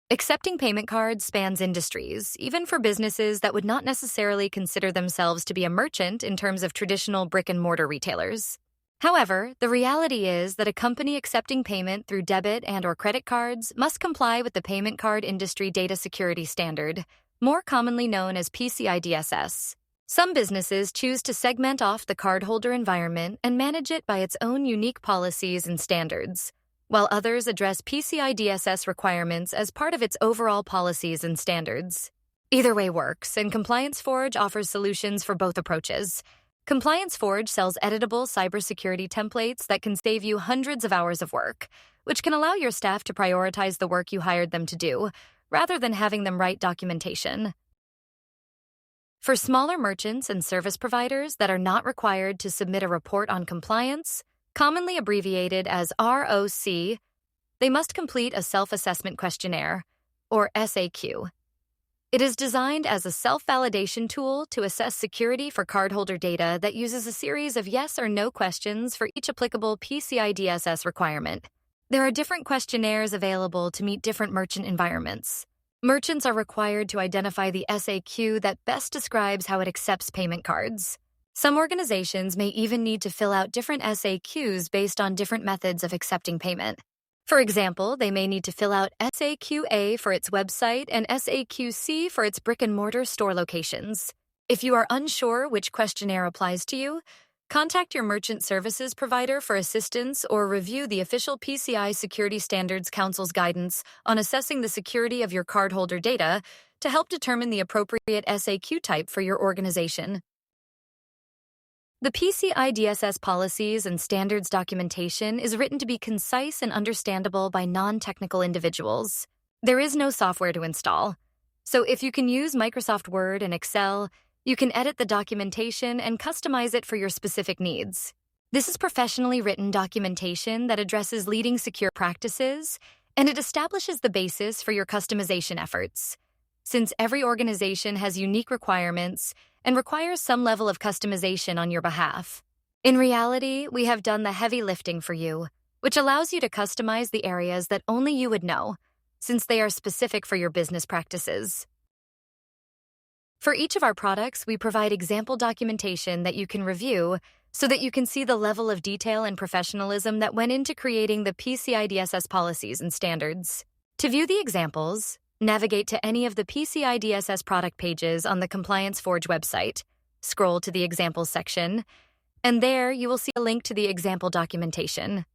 Accepting payment cards spans industries, even for businesses that would not necessarily consider themselves to be a merchant in terms of traditional brick-and-mortar retailers. However, the reality is that a company accepting payment through debit and/or credit cards must comply with the Payment Card Industry Data Security Standard, more commonly known as PCI DSS. Some businesses choose to segment off the cardholder environment and manage it by its own unique policies and standards, while others address PCI DSS requirements as part of its overall policies and standards. Either way works, and ComplianceForge offers solutions for both approaches. ComplianceForge sells editable cybersecurity templates that can save you hundreds of hours of work, which can allow your staff to prioritize the work you hired them to do, rather than having them write documentation. For smaller merchants and service providers that are not required to submit a report on compliance, commonly abbreviated as ROC, they must complete a self-assessment questionnaire, or SAQ. It is designed as a self-validation tool to assess security for cardholder data that uses a series of yes or no questions for each applicable PCI DSS requirement. There are different questionnaires available to meet different merchant environments. Merchants are required to identify the SAQ that best describes how it accepts payment cards. Some organizations may even need to fill out different SAQs based on different methods of accepting payment. For example, they may need to fill out SAQ-A for its website and SAQ-C for its brick-and-mortar store locations. If you are unsure which questionnaire applies to you, contact your merchant services provider for assistance or review the official PCI Security Standards Council's guidance on assessing the security of your cardholder data to help determine the appropriate SAQ type for your organization. The PCI DSS policies and standards documentation is written to be concise and understandable by non-technical individuals. There is no software to install, so if you can use Microsoft Word and Excel, you can edit the documentation and customize it for your specific needs. This is professionally written documentation that addresses leading secure practices, and it establishes the basis for your customization efforts. Since every organization has unique requirements and requires some level of customization on your behalf. In reality, we have done the heavy lifting for you, which allows you to customize the areas that only you would know, since they are specific for your business practices. For each of our products, we provide example documentation that you can review so that you can see the level of detail and professionalism that went into creating the PCI DSS policies and standards. To view the examples, navigate to any of the PCI DSS product pages on the ComplianceForge website, scroll to the Examples section, and there you will see a link to the example documentation.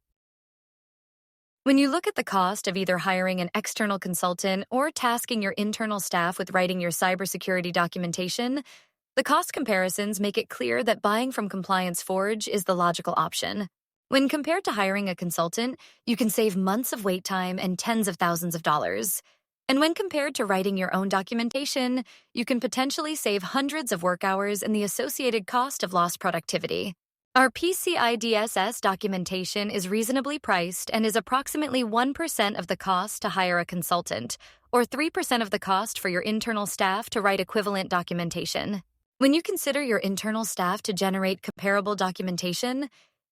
When you look at the cost of either hiring an external consultant or tasking your internal staff with writing your cybersecurity documentation, the cost comparisons make it clear that buying from ComplianceForge is the logical option. When compared to hiring a consultant, you can save months of wait time and tens of thousands of dollars. And when compared to writing your own documentation, you can potentially save hundreds of work hours and the associated cost of lost productivity. Our PCI DSS documentation is reasonably priced and is approximately 1% of the cost to hire a consultant, or 3% of the cost for your internal staff to write equivalent documentation. When you consider your internal staff to generate comparable documentation,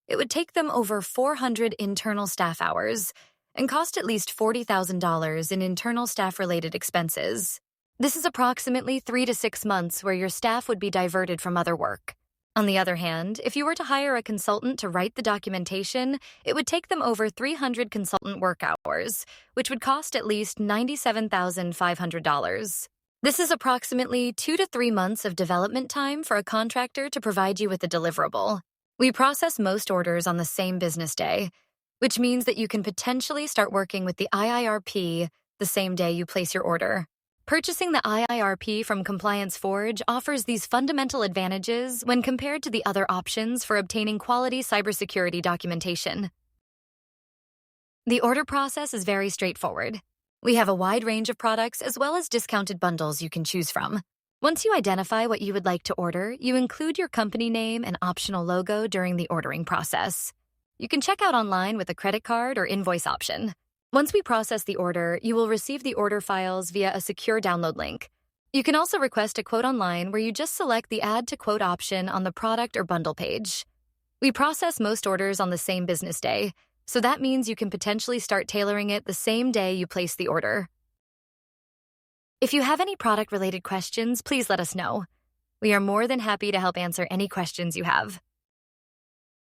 it would take them over 400 internal staff hours and cost at least $40,000 in internal staff-related expenses. This is approximately 3 to 6 months where your staff would be diverted from other work. On the other hand, if you were to hire a consultant to write the documentation, it would take them over 300 consultant work hours, which would cost at least $97,500. This is approximately 2 to 3 months of development time for a contractor to provide you with a deliverable. We process most orders on the same business day, which means that you can potentially start working with the IIRP the same day you place your order. Purchasing the IIRP from ComplianceForge offers these fundamental advantages when compared to the other options for obtaining quality cybersecurity documentation. The order process is very straightforward. We have a wide range of products as well as discounted bundles you can choose from. Once you identify what you would like to order, you include your company name and optional logo during the ordering process. You can check out online with a credit card or invoice option. Once we process the order, you will receive the order files via a secure download link. You can also request a quote online where you just select the Add to Quote option on the product or bundle page. We process most orders on the same business day, so that means you can potentially start tailoring it the same day you place the order. If you have any product-related questions, please let us know. We are more than happy to help answer any questions you have.